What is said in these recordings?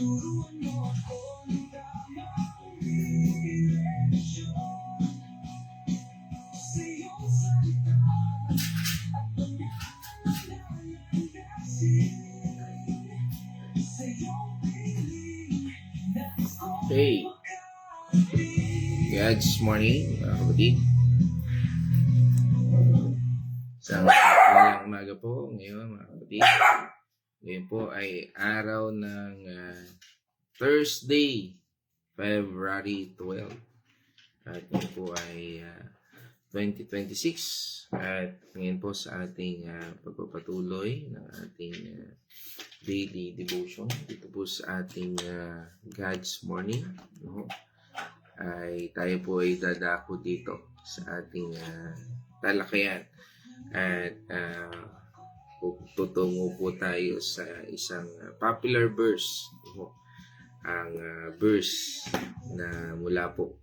Hey, God's morning, mga kapatid. Sa magandang umaga po ngayon, mga kapatid. Ngayon po ay araw ng Thursday, February 12. At ngayon po ay 2026. At ngayon po sa ating pagpapatuloy ng ating daily devotion dito po sa ating God's morning, no? Ay tayo po ay dadako dito sa ating talakayan at tutungo po tayo sa isang popular verse, no? Ang verse na mula po,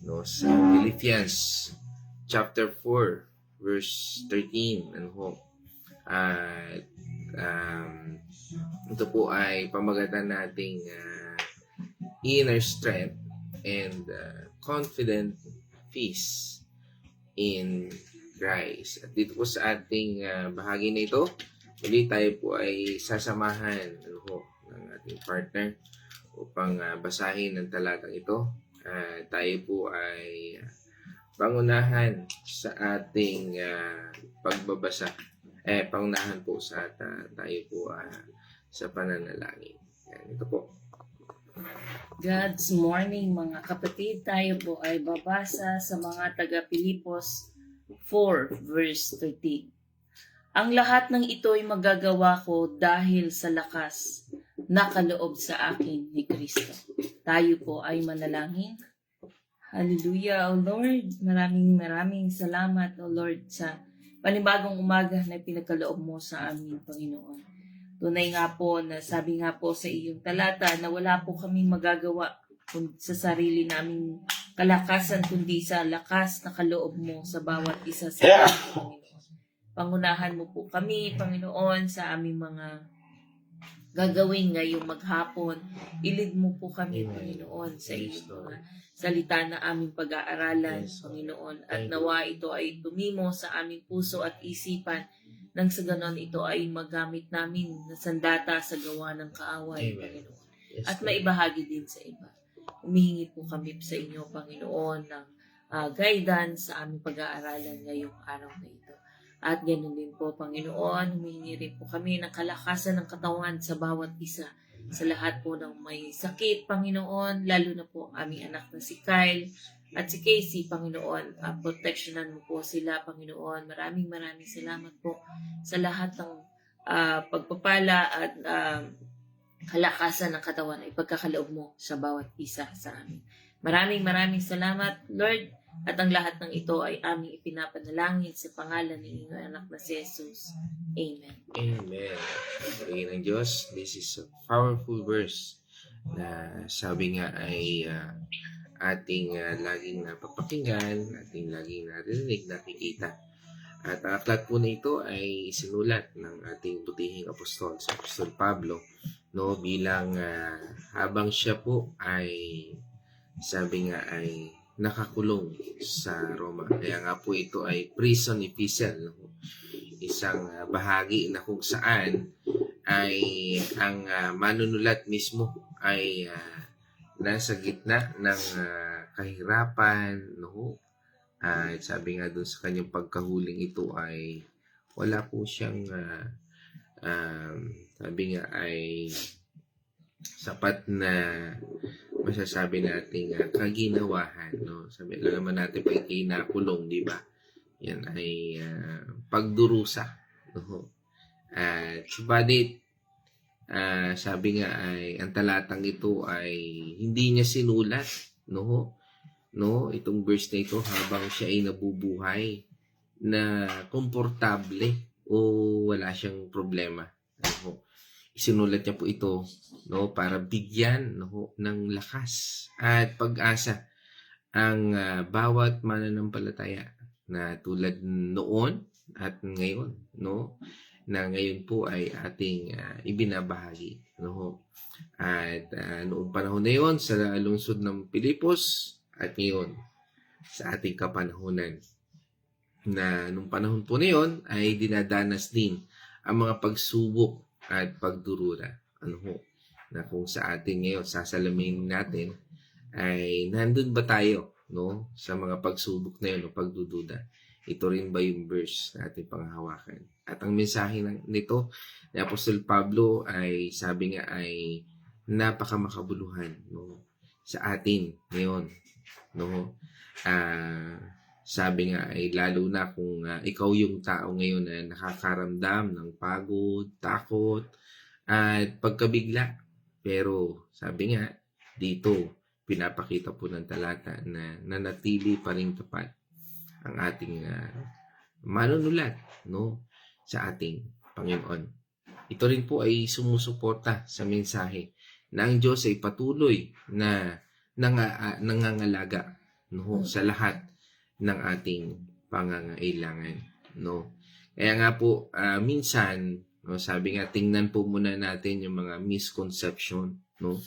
no, sa Philippians chapter 4 verse 13, ano po. At ito po ay pamagatan nating inner strength and confident peace in Christ. At dito po sa ating bahagi na ito, muli tayo po ay sasamahan ng ating partner upang basahin ang talatang ito. Tayo po ay pangunahan sa ating pagbabasa. Pangunahan po sa tayo po sa pananalangin. Yan, ito po. God's morning, mga kapatid. Tayo po ay babasa sa mga taga-Pilipos 4 verse 13. Ang lahat ng ito ay magagawa ko dahil sa lakas na kaloob sa akin ni Kristo. Tayo po ay manalangin. Hallelujah, O Lord. Maraming salamat, O Lord, sa panibagong umaga na pinagkaloob mo sa amin, Panginoon. Tunay nga po na sabi nga po sa iyong talata na wala po kaming magagawa sa sarili naming kalakasan, kundi sa lakas na kaloob mo sa bawat isa sa amin, Panginoon. Pangunahan mo po kami, Panginoon, sa aming mga gagawin ngayong maghapon. Ilid mo po kami, Panginoon, sa iyong mga salita na aming pag-aaralan, Panginoon. At nawa ito ay tumimo sa aming puso at isipan nang sa ganon ito ay magamit namin na sandata sa gawa ng kaaway, Panginoon. At maibahagi din sa iba. Humihingi po kami sa inyo, Panginoon, ng guidance sa aming pag-aaralan ngayong araw na ito. At ganoon din po, Panginoon, humihingi rin po kami ng kalakasan ng katawan sa bawat isa. Sa lahat po ng may sakit, Panginoon, lalo na po aming anak na si Kyle at si Casey, Panginoon. Protectionan mo po sila, Panginoon. Maraming salamat po sa lahat ng pagpapala at kalakasan ng katawan ay pagkakaloob mo sa bawat isa sa amin. Maraming salamat, Lord. At ang lahat ng ito ay aming ipinapanalangin sa pangalan ng iyong anak na si Jesus. Amen. Amen. Pagkain ng Diyos, this is a powerful verse na sabi nga ay ating laging napapakinggan, ating laging narinig, nakikita. At ang aklat po na ito ay sinulat ng ating butihing apostol, si Apostol Pablo, no, bilang habang siya po ay sabi nga ay nakakulong sa Roma. Kaya nga po ito ay prison epistle, no? Isang bahagi na kung saan ay ang manunulat mismo ay nasa gitna ng kahirapan, no? Sabi nga dun sa kanyang pagkahuling ito ay wala po siyang sabi nga ay sapat na masasabi nating kaginawahan, no? Sabi lang naman natin pag kinakulong, di ba? Yan ay pagdurusa, no? Subalit sabi nga ay ang talatang ito ay hindi niya sinulat, no? Itong verse na ito habang siya ay nabubuhay na komportable o wala siyang problema, no? Isinulat niya po ito, no, para bigyan, no, ng lakas at pag-asa ang bawat mananampalataya na tulad noon at ngayon, no? na ngayon po ay ating ibinabahagi. Ano ho? At noong panahon na yon sa lungsod ng Pilipos at ngayon sa ating kapanahunan na nung panahon po na yon ay dinadanas din ang mga pagsubok at pagdurura. Ano ho? Na kung sa atin ngayon sasalamin natin ay nandun ba tayo, no, sa mga pagsubok na yun o pagdududa. Ito rin ba yung verse na ating panghahawakan? At ang mensahe nito ni Apostol Pablo ay sabi nga ay napakamakabuluhan, no, sa atin ngayon, no. Sabi nga ay lalo na kung ikaw yung tao ngayon na nakakaramdam ng pagod, takot, at pagkabigla. Pero sabi nga dito, pinapakita po ng talata na nanatili pa rin tapat ang ating manunulat, no, sa ating Panginoon. Ito rin po ay sumusuporta sa mensahe na ang Diyos ay patuloy na nangangalaga, no, sa lahat ng ating pangangailangan, no. Kaya nga po minsan, no, sabi nga tingnan po muna natin yung mga misconception, no.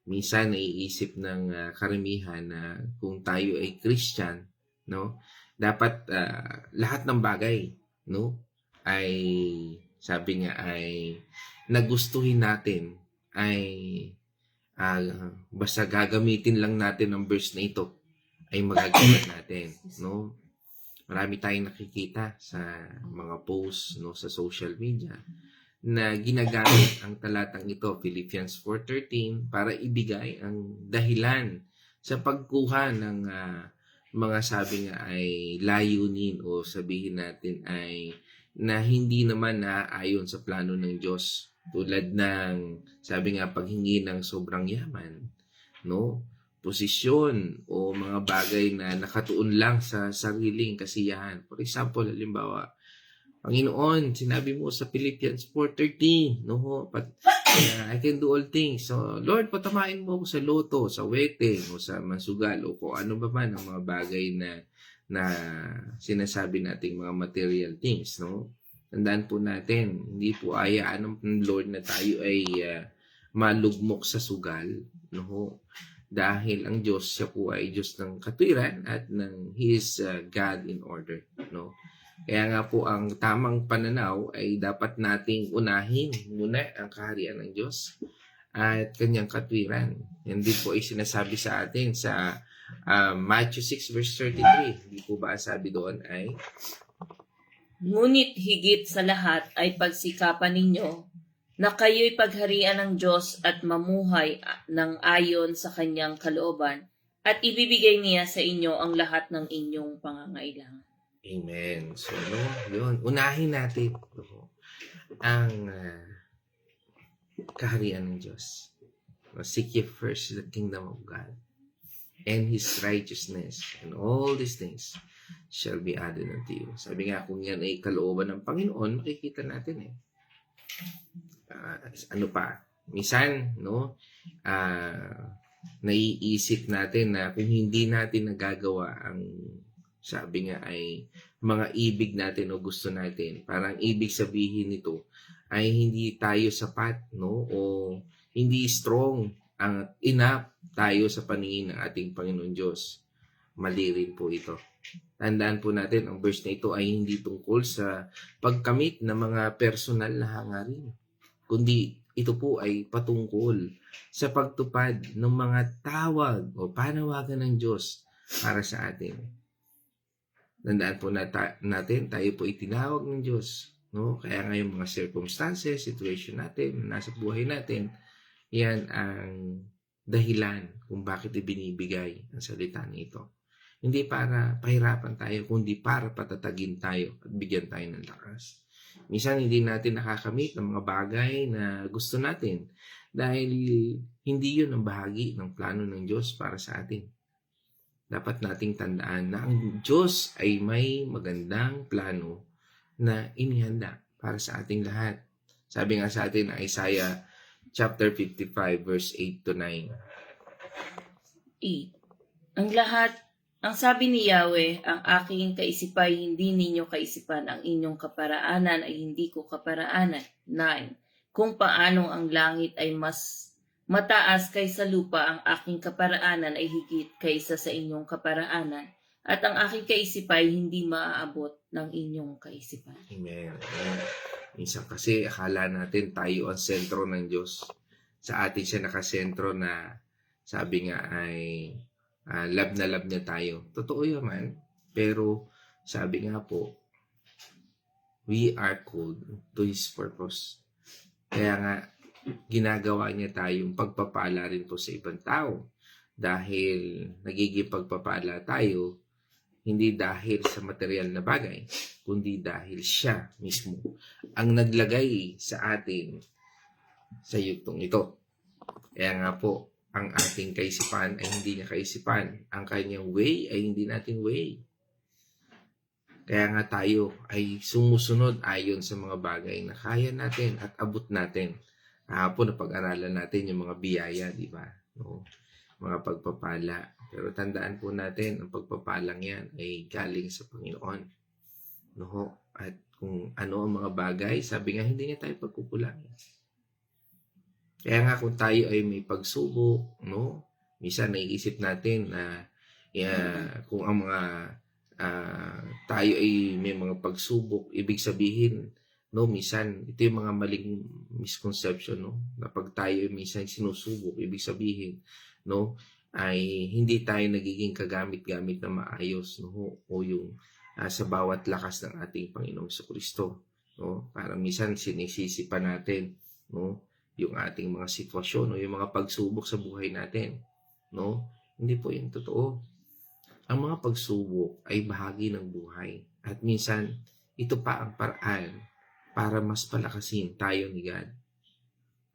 Minsan naiisip ng karamihan na kung tayo ay Christian, no, dapat lahat ng bagay, no, ay sabi nga ay nagustuhin natin ay basta gagamitin lang natin ang verse na ito ay magagawa natin, no. Marami tayong nakikita sa mga posts, no, sa social media na ginagamit ang talatang ito, Philippians 4:13, para ibigay ang dahilan sa pagkuha ng mga sabi nga ay layunin o sabihin natin ay na hindi naman naaayon sa plano ng Diyos. Tulad ng sabi nga paghingi ng sobrang yaman, no, posisyon o mga bagay na nakatuon lang sa sariling kasiyahan. For example, halimbawa, Panginoon, sinabi mo sa Philippians 4:13, no, I can do all things. So, Lord, patamain mo ako sa loto, sa wedding, o sa masugal, o kung ano ba man ang mga bagay na sinasabi nating mga material things, no. Tandaan po natin, hindi po ayaan ng Lord na tayo ay malugmok sa sugal, no. Dahil ang Diyos, siya po ay Diyos ng katwiran at He is God in order, no. Kaya nga po ang tamang pananaw ay dapat nating unahin muna ang kaharian ng Diyos at kanyang katwiran. Yan din po ay sinasabi sa atin sa Matthew 6 verse 33. Hindi po ba sabi doon ay Ngunit higit sa lahat ay pagsikapan ninyo na kayo'y pagharian ng Diyos at mamuhay ng ayon sa kanyang kalooban at ibibigay niya sa inyo ang lahat ng inyong pangangailangan. Amen. So, no, yun. Unahin natin ang kaharian ng Diyos. Seek ye first the kingdom of God and His righteousness, and all these things shall be added unto you. Sabi nga, kung yan ay kalooban ng Panginoon, makikita natin ano pa? Minsan, no, naiisip natin na kung hindi natin nagagawa ang sabi nga ay mga ibig natin o gusto natin. Parang ibig sabihin nito ay hindi tayo sapat, no? O hindi strong ang enough tayo sa paningin ng ating Panginoon Diyos. Mali rin po ito. Tandaan po natin, ang verse na ito ay hindi tungkol sa pagkamit ng mga personal na hangarin, kundi ito po ay patungkol sa pagtupad ng mga tawag o panawagan ng Diyos para sa atin. Tandaan po natin, tayo po itinawag ng Diyos, no? Kaya nga yung mga circumstances, situation natin, nasa buhay natin, yan ang dahilan kung bakit ibinibigay ang salita nito. Hindi para pahirapan tayo, kundi para patatagin tayo at bigyan tayo ng lakas. Minsan hindi natin nakakamit ng mga bagay na gusto natin dahil hindi yun ang bahagi ng plano ng Diyos para sa atin. Dapat nating tandaan na ang Diyos ay may magandang plano na inihanda para sa ating lahat. Sabi nga sa atin na Isaiah chapter 55 verse 8 to 9. 8. Ang sabi ni Yahweh, ang aking kaisipay hindi ninyo kaisipan, ang inyong kaparaanan ay hindi ko kaparaanan. 9. Kung paanong ang langit ay mas mataas kaysa lupa, ang aking kaparaanan ay higit kaysa sa inyong kaparaanan. At ang aking kaisipay hindi maaabot ng inyong kaisipan. Amen. Amen. Minsan kasi akala natin tayo ang sentro ng Diyos. Sa atin siya nakasentro na sabi nga ay love na love niya tayo. Totoo yaman. Pero sabi nga po, we are called to His purpose. Kaya nga, ginagawa niya tayong pagpapala rin po sa ibang tao. Dahil nagiging pagpapala tayo, hindi dahil sa material na bagay, kundi dahil siya mismo ang naglagay sa atin sa yugtong ito. Kaya nga po, ang ating kaisipan ay hindi niya kaisipan. Ang kanyang way ay hindi natin way. Kaya nga tayo ay sumusunod ayon sa mga bagay na kaya natin at abot natin. Kahapon napag-aralan natin yung mga biyaya, di ba? No? Mga pagpapala. Pero tandaan po natin, ang pagpapalang yan ay galing sa Panginoon. No? At kung ano ang mga bagay, sabi nga, hindi niya tayo pagkukulangin. Kaya nga kung tayo ay may pagsubok, no? Minsan naiisip natin na kung ang mga tayo ay may mga pagsubok, ibig sabihin, no, minsan ito yung mga maling misconception, no? Na pag tayo ay minsan sinusubok, ibig sabihin, no, ay hindi tayo nagiging kagamit-gamit na maayos, no? O yung sa bawat lakas ng ating Panginoong Jesucristo, no? Parang minsan sinisisi pa natin, no, yung ating mga sitwasyon o yung mga pagsubok sa buhay natin, no? Hindi po yung totoo. Ang mga pagsubok ay bahagi ng buhay at minsan ito pa ang paraan para mas palakasin tayo ni God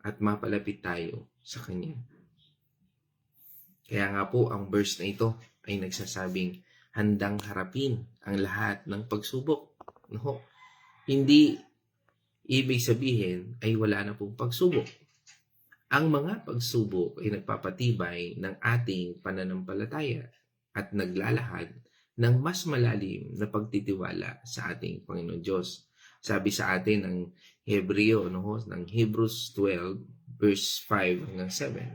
at mapalapit tayo sa Kanya. Kaya nga po ang verse na ito ay nagsasabing handang harapin ang lahat ng pagsubok. No? Hindi ibig sabihin ay wala na pong pagsubok. Ang mga pagsubok ay nagpapatibay ng ating pananampalataya at naglalahad ng mas malalim na pagtitiwala sa ating Panginoon Diyos. Sabi sa atin ng Hebreo, no, ng Hebrews 12, verse 5 hanggang 7.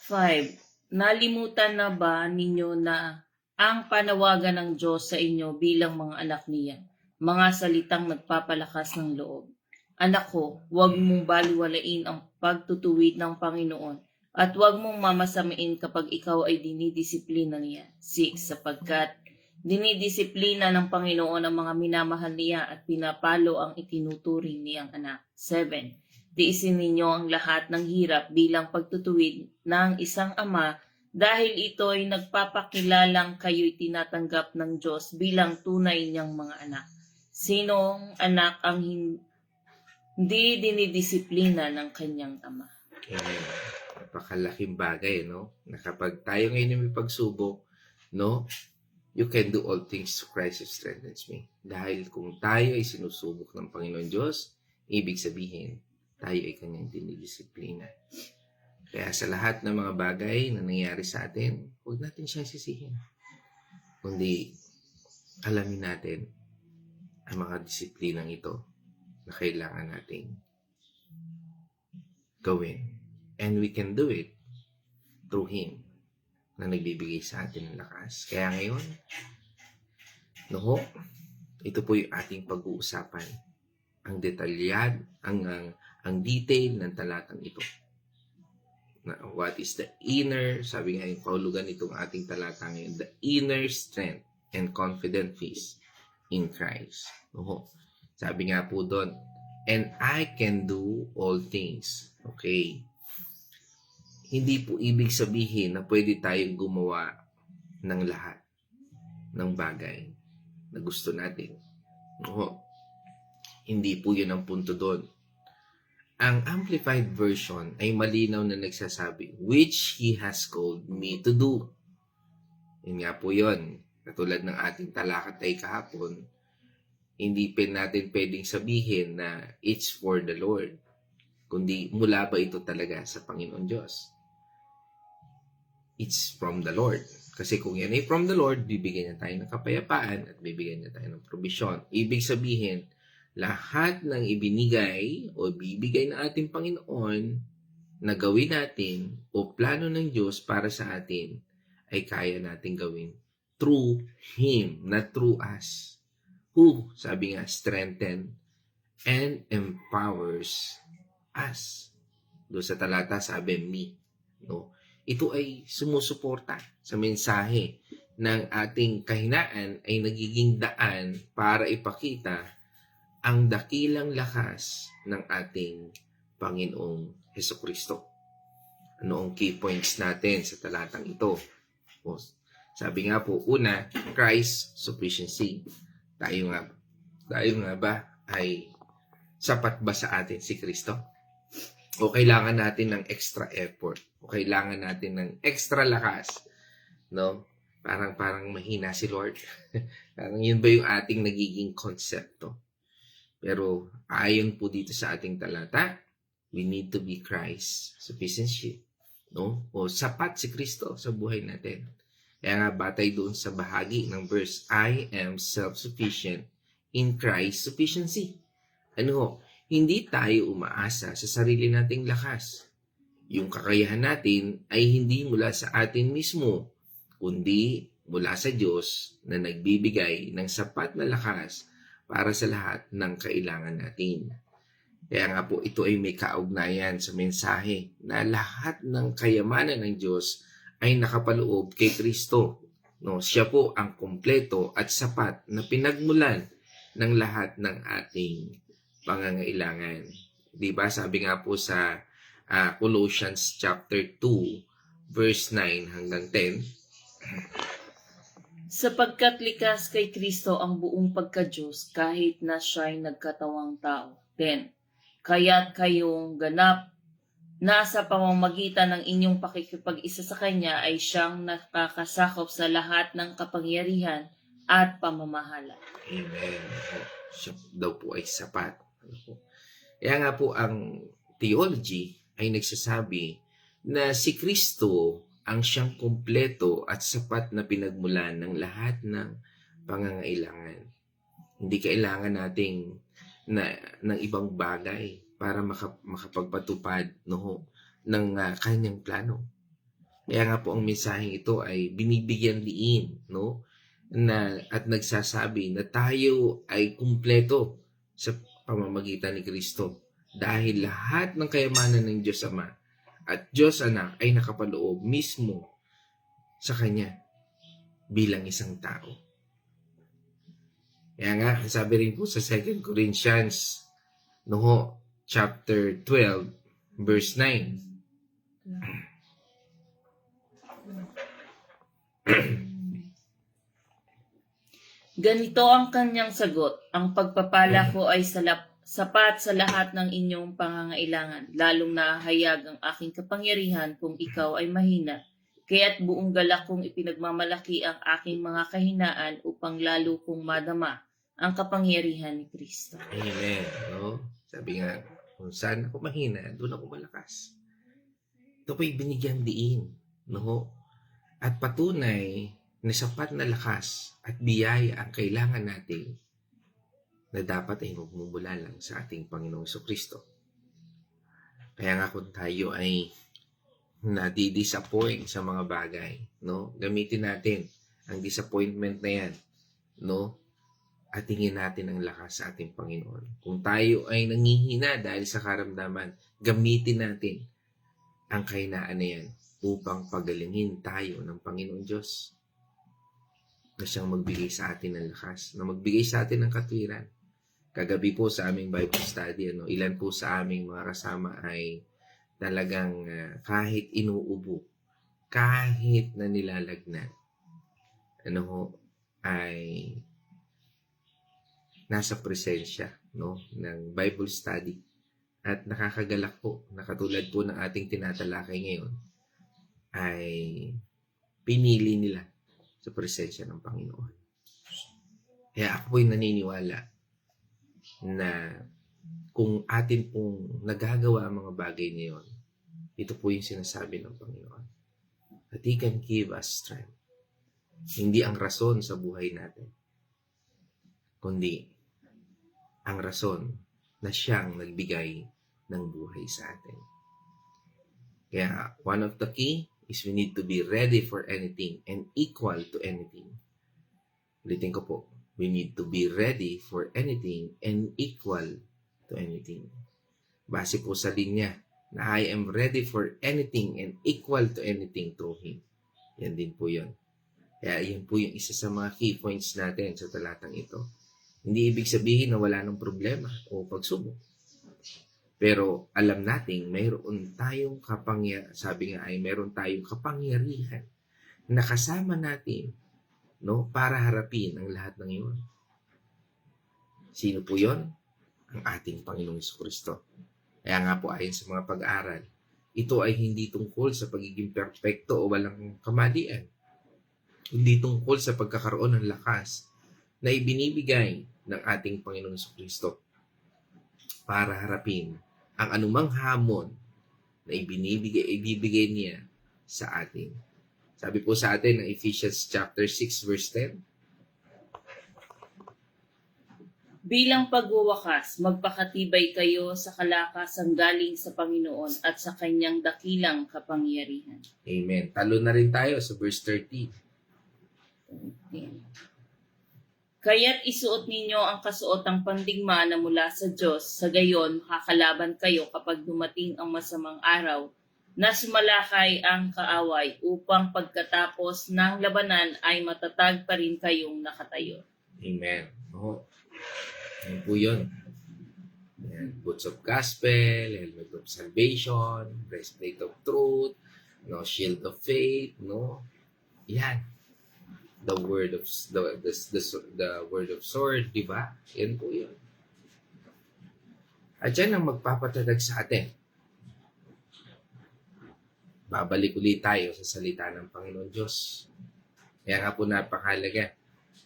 5. Nalimutan na ba ninyo na ang panawagan ng Diyos sa inyo bilang mga anak niya, mga salitang nagpapalakas ng loob? Anak ko, huwag mong baliwalain ang pagtutuwid ng Panginoon at huwag mong mamasamain kapag ikaw ay dinidisiplina niya. 6. Sapagkat dinidisiplina ng Panginoon ang mga minamahal niya at pinapalo ang itinuturing niyang anak. 7. Tiisin ninyo ang lahat ng hirap bilang pagtutuwid ng isang ama dahil ito ay nagpapakilalang kayo'y tinatanggap ng Diyos bilang tunay niyang mga anak. Sinong anak ang hindi dinidisiplina ng kanyang ama? Amen. Napakalaking bagay, no? Na kapag tayo ngayon may pagsubok, no? You can do all things to Christ who strengthens me. Dahil kung tayo ay sinusubok ng Panginoon Diyos, ibig sabihin, tayo ay kanyang dinidisiplina. Kaya sa lahat ng mga bagay na nangyari sa atin, huwag natin siya sisihin. Kundi, alamin natin ang mga disiplinang ito na kailangan nating gawin. And we can do it through Him na nagbibigay sa atin ng lakas. Kaya ngayon, no, ito po yung ating pag-uusapan. Ang detalyad, ang detail ng talatang ito. What is the inner, sabi nga yung kahulugan itong ating talata ngayon, the inner strength and confident peace in Christ. No? Sabi nga po doon, and I can do all things. Okay. Hindi po ibig sabihin na pwede tayong gumawa ng lahat ng bagay na gusto natin. No? Hindi po yun ang punto doon. Ang Amplified Version ay malinaw na nagsasabi, which He has called me to do. Yun nga po yun. Katulad ng ating talakatay kahapon, hindi natin pwedeng sabihin na it's for the Lord. Kundi mula ba ito talaga sa Panginoon Diyos? it's from the Lord. Kasi kung yan ay from the Lord, bibigyan niya tayo ng kapayapaan at bibigyan niya tayo ng provision. Ibig sabihin, lahat ng ibinigay o bibigay ng ating Panginoon na gawin natin o plano ng Diyos para sa atin ay kaya natin gawin through Him, not through us. Who, sabi nga, strengthen and empowers us. Doon sa talata sabi, me. No? Ito ay sumusuporta sa mensahe ng ating kahinaan ay nagiging daan para ipakita ang dakilang lakas ng ating Panginoong Hesukristo. Ano ang key points natin sa talatang ito? O, sabi nga po, una, Christ sufficiency. Tayo nga ba ay sapat ba sa atin si Kristo? O kailangan natin ng extra effort? O kailangan natin ng extra lakas? No? Parang mahina si Lord. Parang yun ba yung ating nagiging konsepto? Pero ayon po dito sa ating talata, we need to be Christ sufficiency. No? O sapat si Kristo sa buhay natin. Kaya nga batay doon sa bahagi ng verse, I am self-sufficient in Christ's sufficiency. Ano? Hindi tayo umaasa sa sarili nating lakas. Yung kakayahan natin ay hindi mula sa atin mismo, kundi mula sa Diyos na nagbibigay ng sapat na lakas para sa lahat ng kailangan natin. Kaya nga po ito ay may kaugnayan sa mensahe na lahat ng kayamanan ng Diyos ay nakapaloob kay Kristo. No, siya po ang kumpleto at sapat na pinagmulan ng lahat ng ating pangangailangan. Diba? Sabi nga po sa Colossians chapter 2 verse 9 hanggang 10. Sapagkat likas kay Kristo ang buong pagka-Diyos kahit na siya'y nagkatawang tao. 10. Kaya't kayong ganap na sa pamamagitan ng inyong pakikipag-isa sa Kanya ay siyang nakakasakop sa lahat ng kapangyarihan at pamamahala. Amen. Siya daw po ay sapat. Kaya nga po ang theology ay nagsasabi na si Kristo ang siyang kumpleto at sapat na pinagmulan ng lahat ng pangangailangan. Hindi kailangan nating ng ibang bagay para makapagpatupad ng kanyang plano. Kaya nga po ang mensaheng ito ay binibigyan diin at nagsasabi na tayo ay kumpleto sa pamamagitan ni Kristo dahil lahat ng kayamanan ng Diyos Ama at Diyos Anak ay nakapaloob mismo sa Kanya bilang isang tao. Kaya nga, sabi rin po sa 2 Corinthians chapter 12 verse 9. Ganito ang kanyang sagot, ang pagpapala ko ay sapat sa lahat ng inyong pangangailangan, lalong nahahayag ang aking kapangyarihan kung ikaw ay mahina. Kaya't buong galak kong ipinagmamalaki ang aking mga kahinaan upang lalo kong madama ang kapangyarihan ni Kristo. Amen. Sabi nga, kung saan ako mahina, doon ako malakas. Ito po'y binigyan diin. At patunay na sapat na lakas at biyaya ang kailangan natin na dapat ay magmumula lang sa ating Panginoong Kristo. Kaya nga kung tayo ay nadi-disappoint sa mga bagay, gamitin natin ang disappointment na yan, at tingin natin ang lakas sa ating Panginoon. Kung tayo ay nangihina dahil sa karamdaman, gamitin natin ang kahinaan na yan upang pagalingin tayo ng Panginoong Diyos na siyang magbigay sa atin ng lakas, na magbigay sa atin ng katwiran. Kagabi po sa aming Bible study, ilan po sa aming mga kasama ay talagang kahit inuubo, kahit na nilalagnan, ay nasa presensya ng Bible study. At nakakagalak po, na katulad po ng ating tinatalakay ngayon, ay pinili nila sa presensya ng Panginoon. Kaya ako po'y naniniwala na kung atin pong nagagawa ang mga bagay na yun, ito po yung sinasabi ng Panginoon. That He can give us strength. Hindi ang rason sa buhay natin, kundi ang rason na siyang nagbigay ng buhay sa atin. Kaya one of the key is we need to be ready for anything and equal to anything. Ulitin ko po, we need to be ready for anything and equal to anything. Base po sa linya na I am ready for anything and equal to anything through Him. Yan din po yun. Kaya yan po yung isa sa mga key points natin sa talatang ito. Hindi ibig sabihin na wala ng problema o pagsubok. Pero alam nating mayroon tayong sabi nga ay mayroon tayong kapangyarihan na kasama natin, no, para harapin ang lahat ng iyon. Sino po yon? Ang ating Panginoong Jesucristo. Kaya nga po ayon sa mga pag-aaral, ito ay hindi tungkol sa pagiging perpekto o walang kamalian. Hindi tungkol sa pagkakaroon ng lakas na ibinibigay ng ating Panginoong Jesucristo para harapin ang anumang hamon na ibibigay niya sa atin. Sabi po sa atin ng Ephesians chapter 6 verse 10, Bilang pagwawakas, magpakatibay kayo sa kalakasang galing sa Panginoon at sa kanyang dakilang kapangyarihan. Amen. Talo na rin tayo sa verse 13. Kaya't isuot ninyo ang kasuotang pandigma na mula sa Diyos, sa gayon makakalaban kayo kapag dumating ang masamang araw na sumalakay ang kaaway upang pagkatapos ng labanan ay matatag pa rin kayong nakatayo. Amen. Oo. Yan po yun. Yan. Boots of Gospel, Helmet of Salvation, Breastplate of Truth, no, Shield of Faith, no? Yan. The word of the word of sword, di ba? Yan po yun. At yan ang magpapatatag sa atin. Babalik ulit tayo sa salita ng Panginoon Diyos. Kaya nga po napakahalaga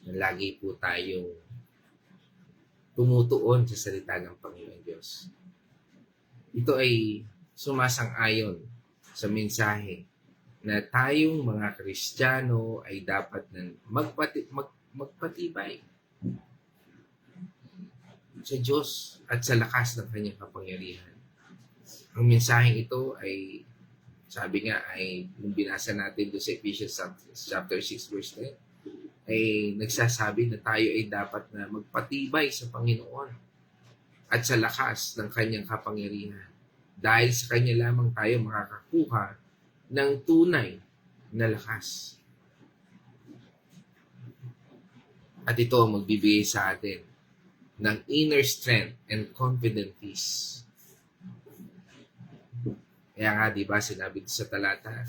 na lagi po tayong tumutuon sa salita ng Panginoon Diyos. Ito ay sumasang-ayon sa mensahe na tayong mga Kristiyano ay dapat na magpatibay sa Diyos at sa lakas ng kanyang kapangyarihan. Ang mensaheng ito ay, sabi nga, ay nung binasa natin doon sa Ephesians chapter 6 verse 10, ay nagsasabi na tayo ay dapat na magpatibay sa Panginoon at sa lakas ng kanyang kapangyarihan. Dahil sa kanya lamang tayo makakakuha ng tunay na lakas. At ito ang magbibigay sa atin ng inner strength and confident peace. Kaya nga, di ba, sinabi sa talata,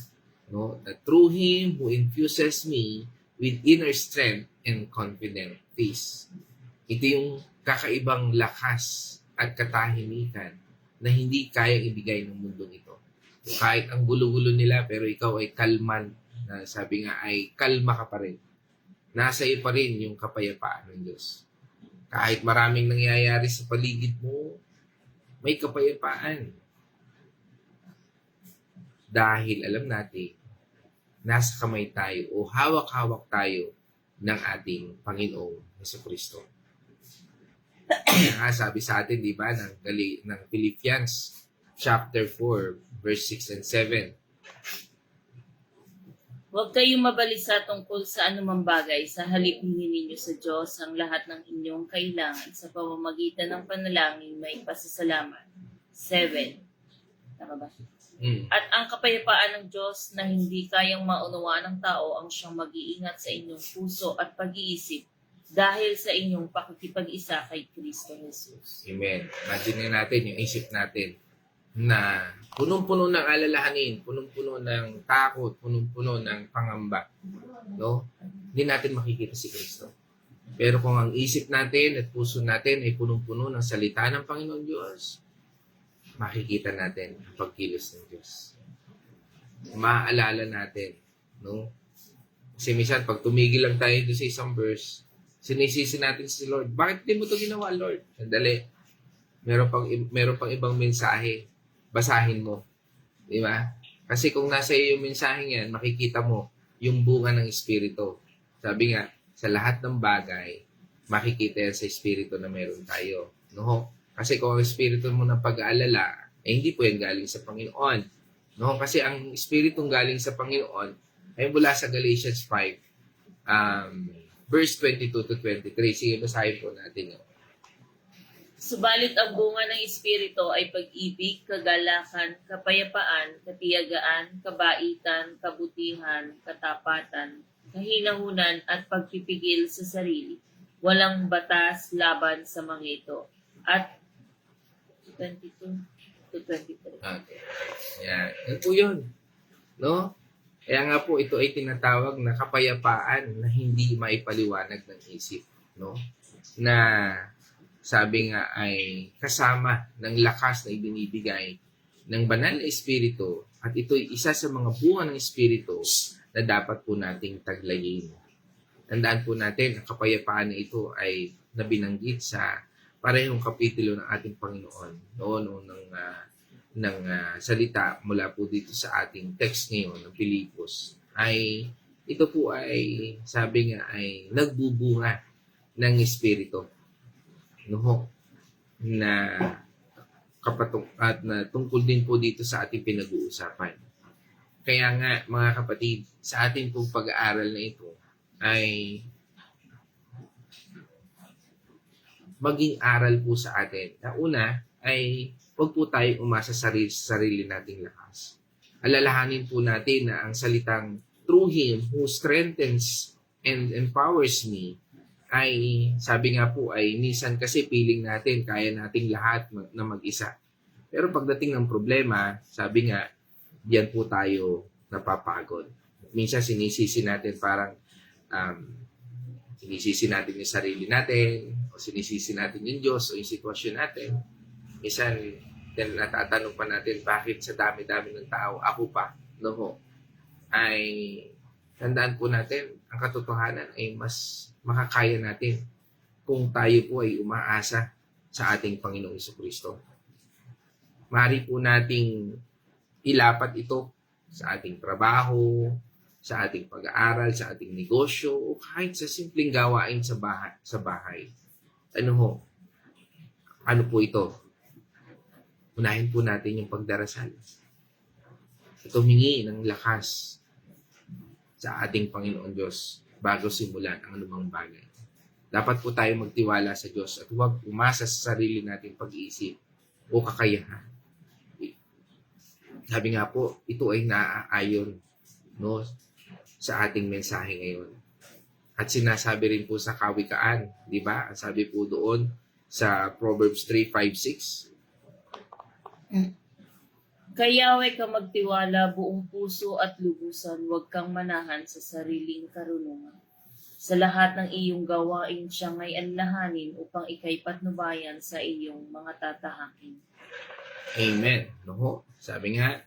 no, that through Him who infuses me with inner strength and confident peace. Ito yung kakaibang lakas at katahimikan na hindi kayang ibigay ng mundong ito. Kahit ang gulo-gulo nila, pero ikaw ay kalman, na sabi nga ay kalma ka pa rin. Nasa iyo pa rin yung kapayapaan ng Diyos. Kahit maraming nangyayari sa paligid mo, may kapayapaan. Dahil alam natin, nasa kamay tayo o hawak-hawak tayo ng ating Panginoong Jesucristo. Sabi sa atin, di ba, ng Philippians chapter 4, verse 6 and 7. Huwag kayong mabalisa tungkol sa anumang bagay, sa halip hingin ninyo sa Diyos ang lahat ng inyong kailangan sa pamamagitan ng panalangin may pasasalamat. 7. Tama ba? At ang kapayapaan ng Diyos na hindi kayang maunawaan ng tao ang siyang mag-iingat sa inyong puso at pag-iisip dahil sa inyong pakikipag-isa kay Kristo Jesus. Amen. Imagine natin yung isip natin na punong-puno ng alalahanin, punong-puno ng takot, punong-puno ng pangamba. No? Hindi natin makikita si Kristo. Pero kung ang isip natin at puso natin ay punong-puno ng salita ng Panginoon Diyos, makikita natin ang pagkilos ng Diyos. Maaalala natin. No? Kasi minsan, pag tumigil lang tayo doon sa isang verse, sinisisi natin si Lord. Bakit di mo ito ginawa, Lord? Sandali. Meron pang ibang mensahe. Basahin mo. Di ba? Kasi kung nasa iyo yung mensaheng yan, makikita mo yung bunga ng Espiritu. Sabi nga, sa lahat ng bagay, makikita yan sa Espiritu na meron tayo. No? Kasi kung ang Espiritu mo ng pag-aalala, hindi po yan galing sa Panginoon. No? Kasi ang Espiritong galing sa Panginoon ay mula sa Galatians 5, verse 22 to 23. Sige, basahin po natin yun. Subalit ang bunga ng Espiritu ay pag-ibig, kagalakan, kapayapaan, katiyagaan, kabaitan, kabutihan, katapatan, kahinahunan at pagpipigil sa sarili. Walang batas laban sa mga ito. At 22 to 23. Okay. Yan. Yan po yun. No? Kaya nga po, ito ay tinatawag na kapayapaan na hindi maipaliwanag ng isip. No? Na sabi nga ay kasama ng lakas na ibinibigay ng banal na Espiritu at ito'y isa sa mga bunga ng Espiritu na dapat po nating taglayin. Tandaan po natin, ang kapayapaan na ito ay nabinanggit sa parehong kapitulo ng ating Panginoon noon ng salita mula po dito sa ating text ngayon ng Pilipos ay ito po ay sabi nga ay nagbubunga ng Espiritu. No, na at na tungkol din po dito sa ating pinag-uusapan. Kaya nga mga kapatid, sa ating pong pag-aaral na ito ay maging aral po sa atin. Na una ay huwag po tayo umasa sa sarili nating lakas. Alalahanin po natin na ang salitang through Him who strengthens and empowers me ay sabi nga po ay minsan kasi feeling natin kaya nating lahat na mag-isa. Pero pagdating ng problema, sabi nga, diyan po tayo napapagod. Minsan sinisisi natin parang sinisisi natin yung sarili natin o sinisisi natin yung Diyos o yung sitwasyon natin. Minsan natatanong pa natin bakit sa dami-dami ng tao, ako pa, no ho, ay tandaan po natin, ang katotohanan ay mas makakaya natin kung tayo po ay umaasa sa ating Panginoong Jesucristo. Maaari po nating ilapat ito sa ating trabaho, sa ating pag-aaral, sa ating negosyo, o kahit sa simpleng gawain sa bahay. Ano ho? Ano po ito? Unahin po natin yung pagdarasal. At humingi ng lakas sa ating Panginoon Diyos bago simulan ang anumang bagay. Dapat po tayo magtiwala sa Diyos at huwag umasa sa sarili nating pag-iisip o kakayahan. Sabi nga po, ito ay naaayon sa ating mensahe ngayon. At sinasabi rin po sa Kawikaan, di ba? Sabi po doon sa Proverbs 3:5-6. Kaya huwag kang magtiwala buong puso at lubusan, huwag kang manahan sa sariling karunungan. Sa lahat ng iyong gawain siyang ay anlahanin upang ikay patnubayan sa iyong mga tatahakin. Amen. No? Sabi nga,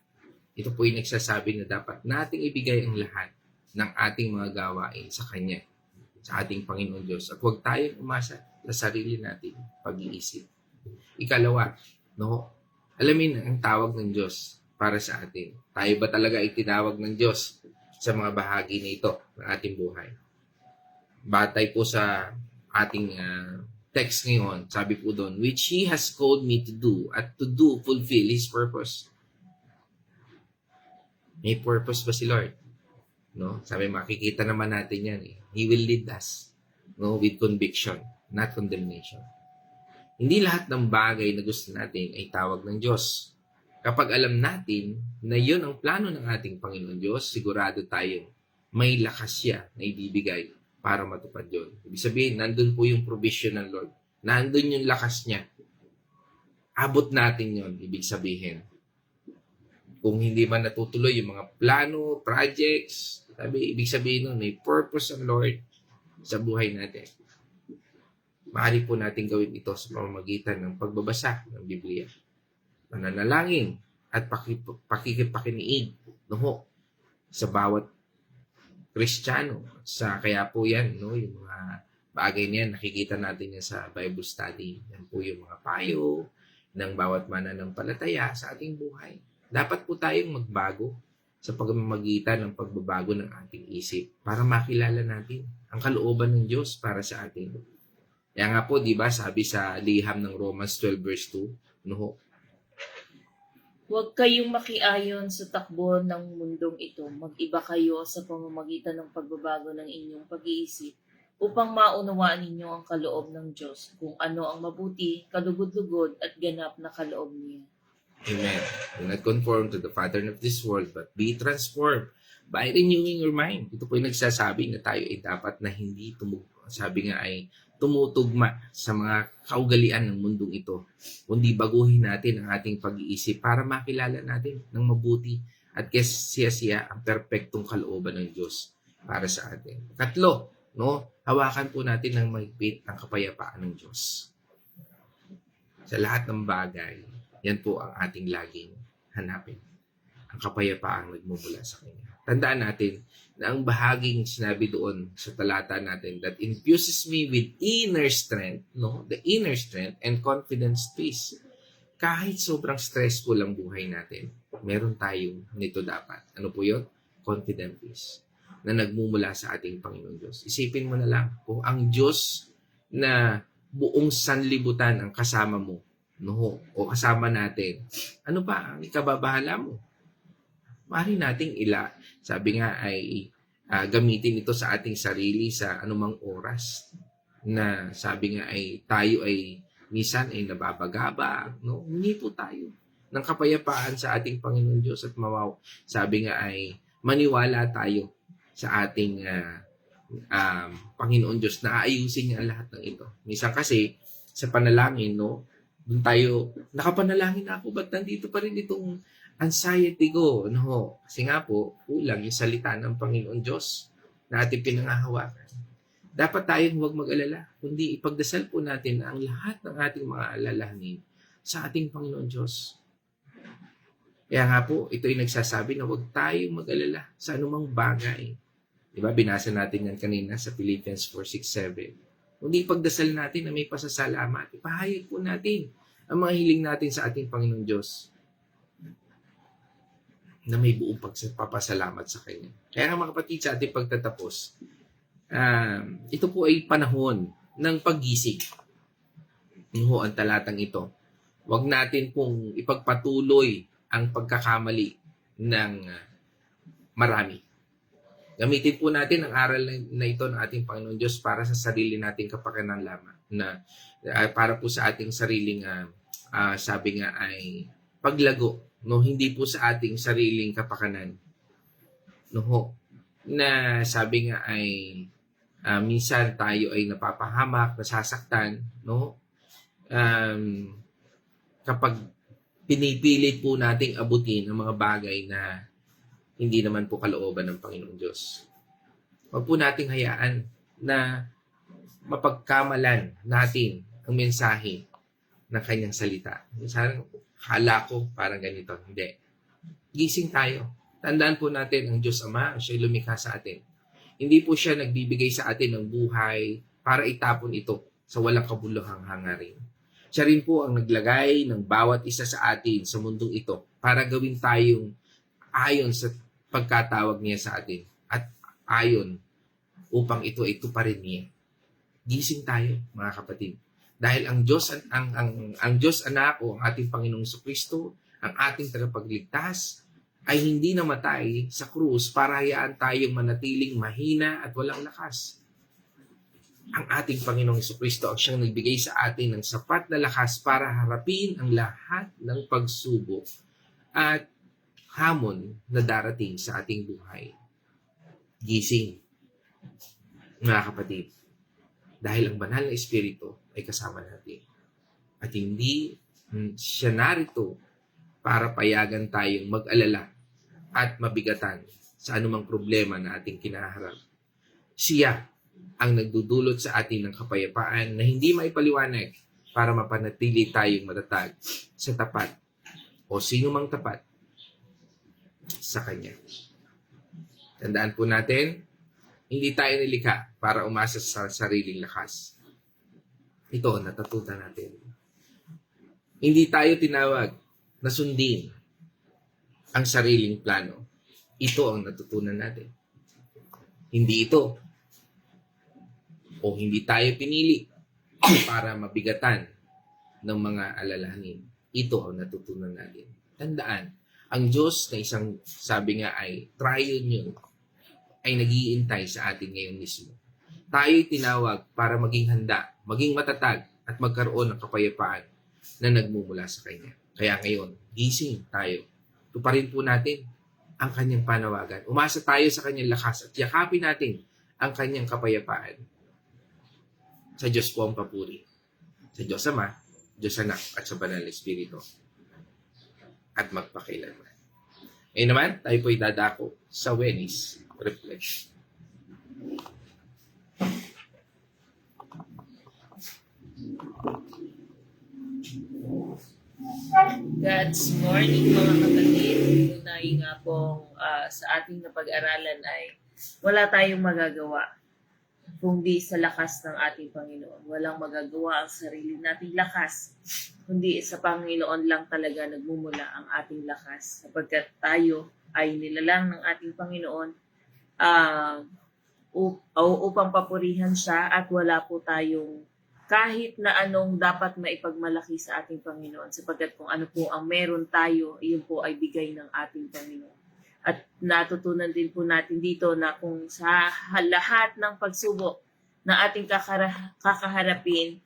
ito po yung nagsasabi na dapat nating ibigay ang lahat ng ating mga gawain sa Kanya, sa ating Panginoon Diyos. At huwag tayong umasa sa sarili nating pag-iisip. Ikalawa, no? Alamin ang tawag ng Diyos para sa atin. Tayo ba talaga ay tinawag ng Diyos sa mga bahagi na ito ng ating buhay? Batay po sa ating text ngayon, sabi po doon, which He has called me to do at to do fulfill His purpose. May purpose ba si Lord? No? Sabi, makikita naman natin yan. He will lead us with conviction, not condemnation. Hindi lahat ng bagay na gusto natin ay tawag ng Diyos. Kapag alam natin na yun ang plano ng ating Panginoon Diyos, sigurado tayo may lakas siya na ibibigay para matupad yun. Ibig sabihin, nandun po yung provision ng Lord. Nandun yung lakas niya. Abot natin yun, ibig sabihin. Kung hindi man natutuloy yung mga plano, projects, ibig sabihin nun, may purpose ang Lord sa buhay natin. Maaari po natin gawin ito sa pamamagitan ng pagbabasa ng Biblia, pananalangin at pakikipakiniig sa bawat Kristiyano. Kaya po yan, yung mga bagay niyan, nakikita natin yan sa Bible study. Yan po yung mga payo ng bawat mananampalataya sa ating buhay. Dapat po tayong magbago. sa pamamagitan ng pagbabago ng ating isip para makilala natin ang kalooban ng Diyos para sa atin. Kaya nga po, di ba, sabi sa liham ng Romans 12 verse 2, no? Huwag kayong makiayon sa takbo ng mundong ito. Mag-iba kayo sa pamamagitan ng pagbabago ng inyong pag-iisip upang maunawaan ninyo ang kaloob ng Diyos, kung ano ang mabuti, kalugod-lugod at ganap na kaloob niya. Amen. Do not conform to the pattern of this world, but be transformed by renewing your mind. Ito po yung nagsasabi na tayo ay dapat na hindi sabi nga ay tumutugma sa mga kaugalian ng mundong ito, kundi baguhin natin ang ating pag-iisip para makilala natin ng mabuti at siya ang perpektong kalooban ng Diyos para sa atin. Katlo, no, hawakan po natin ng mahigpit ang kapayapaan ng Diyos. Sa lahat ng bagay, yan po ang ating laging hanapin. Ang kapayapaang nagmumula sa Kanya. Tandaan natin na ang bahaging sinabi doon sa talata natin that infuses me with inner strength, no? The inner strength and confidence peace. Kahit sobrang stressful ang buhay natin, meron tayong nito dapat. Ano po yun? Confident peace na nagmumula sa ating Panginoon Diyos. Isipin mo na lang kung ang Diyos na buong sanlibutan ang kasama mo, no, o kasama natin, ano pa ang ikababahala mo? Maaari nating sabi nga ay gamitin ito sa ating sarili sa anumang oras na sabi nga ay tayo ay minsan ay nababagabag, no? Hindi po tayo ng kapayapaan sa ating Panginoon Diyos at sabi nga ay maniwala tayo sa ating Panginoon Diyos na aayusin niya ang lahat ng ito. Minsan kasi sa panalangin, no, doon tayo, nakapanalangin na ako, ba't nandito pa rin itong anxiety ko? No, kasi nga po, kulang yung salita ng Panginoon Diyos na ating pinangahawakan. Dapat tayong huwag mag-alala, kundi ipagdasal po natin ang lahat ng ating mga alalahanin sa ating Panginoon Diyos. Kaya nga po, ito ay nagsasabi na huwag tayong mag-alala sa anumang bagay. Diba, binasa natin yan kanina sa Philippians 4:6-7. Kundi ipagdasal natin na may pasasalamat. Ipahayag po natin ang mga hiling natin sa ating Panginoon Diyos na may buong pagpapasalamat sa Kanya. Kaya nga mga kapatid, sa ating pagtatapos, ito po ay panahon ng paggising. Ang talatang ito. Huwag natin pong ipagpatuloy ang pagkakamali ng marami. Gamitin po natin ang aral na ito ng ating Panginoon Diyos para sa sarili nating kapakanan lamang. Para po sa ating sariling, sabi nga ay paglago. No, hindi po sa ating sariling kapakanan. No, na sabi nga ay minsan tayo ay napapahamak, nasasaktan, no? Kapag pinipilit po nating abutin ang mga bagay na hindi naman po kalooban ng Panginoon Diyos. Huwag po nating hayaan na mapagkamalan natin ang mensahe ng Kanyang salita. Minsan, hala ko parang ganito. Hindi. Gising tayo. Tandaan po natin ang Diyos Ama, siya lumikha sa atin. Hindi po siya nagbibigay sa atin ng buhay para itapon ito sa walang kabuluhang hangarin. Siya rin po ang naglagay ng bawat isa sa atin sa mundong ito para gawin tayong ayon sa pagkatawag niya sa atin at ayon upang ito ay tuparin niya. Gising tayo, mga kapatid. Dahil ang Diyos ang Diyos anak o ang ating Panginoong Jesucristo, ang ating tagapagligtas ay hindi namatay sa krus para hayaan tayong manatiling mahina at walang lakas. Ang ating Panginoong Jesucristo ang siyang nagbigay sa atin ng sapat na lakas para harapin ang lahat ng pagsubok at hamon na darating sa ating buhay. Gising, mga kapatid, dahil ang banal na Espiritu ay kasama natin. At hindi siya narito para payagan tayong mag-alala at mabigatan sa anumang problema na ating kinaharap. Siya ang nagdudulot sa atin ng kapayapaan na hindi maipaliwanag para mapanatili tayong matatag sa tapat o sino mang tapat sa Kanya. Tandaan po natin, hindi tayo nilikha para umasa sa sariling lakas. Ito, natutunan natin. Hindi tayo tinawag na sundin ang sariling plano. Ito ang natutunan natin. Hindi ito o hindi tayo pinili para mabigatan ng mga alalahanin. Ito ang natutunan natin. Tandaan, ang Diyos na isang sabi nga ay triune yun, ay nag-iintay sa atin ngayon mismo. Tayo'y tinawag para maging handa, maging matatag, at magkaroon ng kapayapaan na nagmumula sa Kanya. Kaya ngayon, gising tayo. Tuparin po natin ang Kanyang panawagan. Umasa tayo sa Kanyang lakas at yakapin natin ang Kanyang kapayapaan. Sa Diyos po ang papuri. Sa Diyos Ama, Diyos Anak, at sa Banal na Espiritu. At magpakailanman. Ngayon naman, tayo po'y dadako sa Venice Reflection. God's morning mga kapatid. Tunay nga pong sa ating napag-aralan ay wala tayong magagawa kundi sa lakas ng ating Panginoon. Walang magagawa ang sarili nating lakas, kundi sa Panginoon lang talaga nagmumula ang ating lakas. Sapagkat tayo ay nilalang ng ating Panginoon upang papurihan siya at wala po tayong kahit na anong dapat maipagmalaki sa ating Panginoon. Sapagkat kung ano po ang meron tayo, iyon po ay bigay ng ating Panginoon. At natutunan din po natin dito na kung sa lahat ng pagsubok na ating kakaharapin,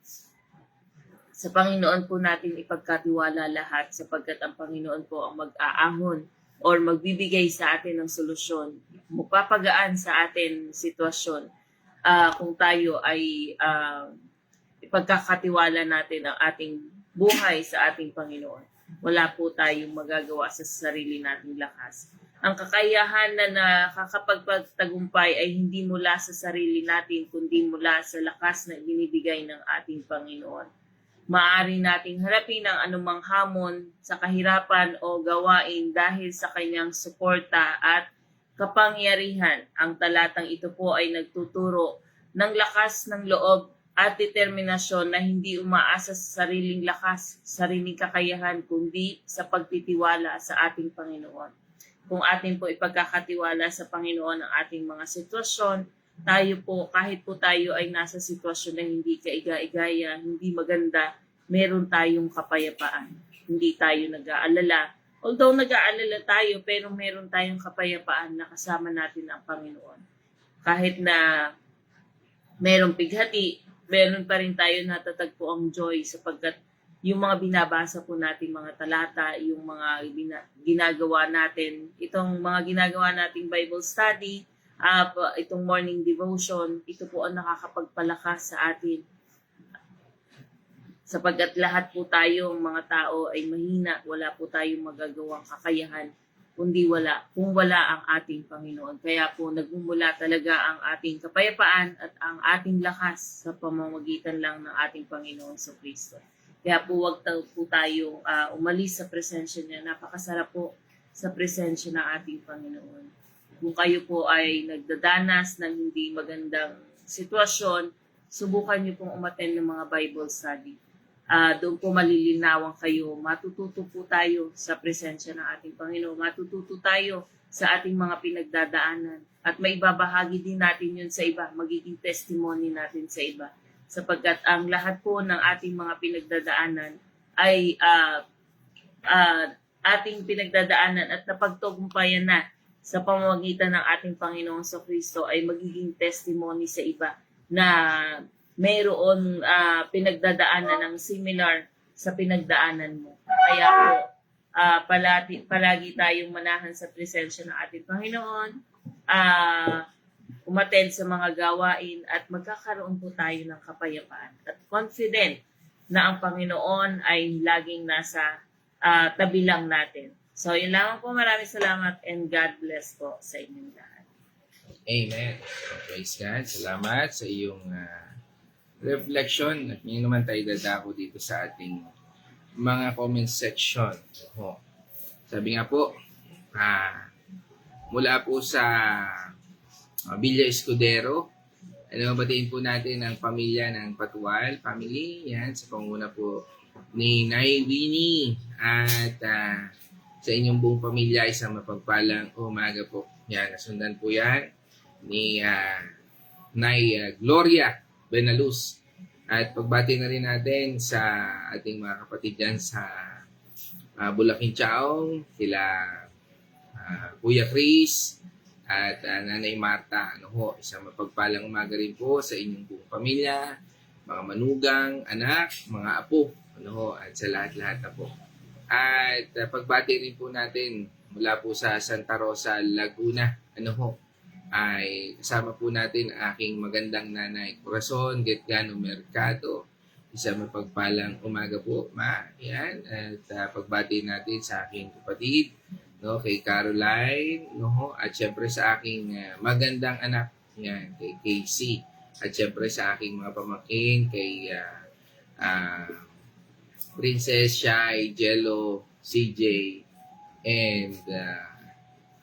sa Panginoon po natin ipagkatiwala lahat sapagkat ang Panginoon po ang mag-aahon or magbibigay sa atin ng solusyon, magpapagaan sa atin sitwasyon kung tayo ay ipagkakatiwala natin ang ating buhay sa ating Panginoon. Wala po tayong magagawa sa sarili nating lakas. Ang kakayahan na nakakapagpagtagumpay ay hindi mula sa sarili natin, kundi mula sa lakas na binibigay ng ating Panginoon. Maaari nating harapin ang anumang hamon sa kahirapan o gawain dahil sa kanyang suporta at kapangyarihan. Ang talatang ito po ay nagtuturo ng lakas ng loob at determinasyon na hindi umaasa sa sariling lakas, sariling kakayahan, kundi sa pagtitiwala sa ating Panginoon. Kung atin po ipagkakatiwala sa Panginoon ang ating mga sitwasyon, tayo po, kahit po tayo ay nasa sitwasyon na hindi kaiga-igaya, hindi maganda, meron tayong kapayapaan. Hindi tayo nag-aalala. Although nag-aalala tayo, pero meron tayong kapayapaan na kasama natin ang Panginoon. Kahit na merong pighati, meron pa rin tayo natatagpo ang joy sapagkat yung mga binabasa po natin mga talata, yung mga ginagawa natin, itong mga ginagawa nating Bible study, itong morning devotion, ito po ang nakakapagpalakas sa atin. Sapagkat lahat po tayong mga tao ay mahina, wala po tayong magagawang kakayahan, kung wala ang ating Panginoon. Kaya po nagmumula talaga ang ating kapayapaan at ang ating lakas sa pamamagitan lang ng ating Panginoon sa Kristo. Kaya po wag po tayong umalis sa presensya niya. Napakasarap po sa presensya ng ating Panginoon. Kung kayo po ay nagdadanas ng hindi magandang sitwasyon, subukan niyo pong umattend ng mga Bible study. Doon po malilinawan kayo. Matututo po tayo sa presensya ng ating Panginoon. Matututo tayo sa ating mga pinagdadaanan. At maibabahagi din natin yun sa iba. Magiging testimony natin sa iba. Sapagkat ang lahat po ng ating mga pinagdadaanan ay ating pinagdadaanan at napagtagumpayan na sa pamamagitan ng ating Panginoong Kristo ay magiging testimony sa iba na mayroon pinagdadaanan ng similar sa pinagdaanan mo. Kaya po, palagi tayong manahan sa presensya ng ating Panginoon, umattend sa mga gawain at magkakaroon po tayo ng kapayapaan at confident na ang Panginoon ay laging nasa tabi lang natin. So, yun lang po. Maraming salamat and God bless po sa inyong lahat. Amen. Praise God. Salamat sa iyong reflection. At ngayon naman tayo dadako dito sa ating mga comment section. Sabi nga po, mula po sa Villa Escudero, batiin po natin ang pamilya ng Patual family. Yan, sa panguna po ni Nay Winnie at sa inyong buong pamilya, isang mapagpalang umaga po. Yan, nasundan po yan ni Nay Gloria Benaluz. At pagbati na rin natin sa ating mga kapatid dyan sa Bulacan Chaong, sila Kuya Chris at Nanay Marta. Ano ho, isang mapagpalang umaga rin po sa inyong buong pamilya, mga manugang, anak, mga apo, ano ho, at sa lahat-lahat na po. At pagbati rin po natin mula po sa Santa Rosa, Laguna, ano ho, ay kasama po natin ang aking magandang nanay, Corazon Getgano Mercado. Isang mapagpalang umaga po, ma. Yan. At pagbati natin sa aking kapatid, no, kay Caroline, no, ho, at syempre sa aking magandang anak, yan, kay Casey. At syempre sa aking mga pamangkin, kay Princess Shai, Jello, CJ, and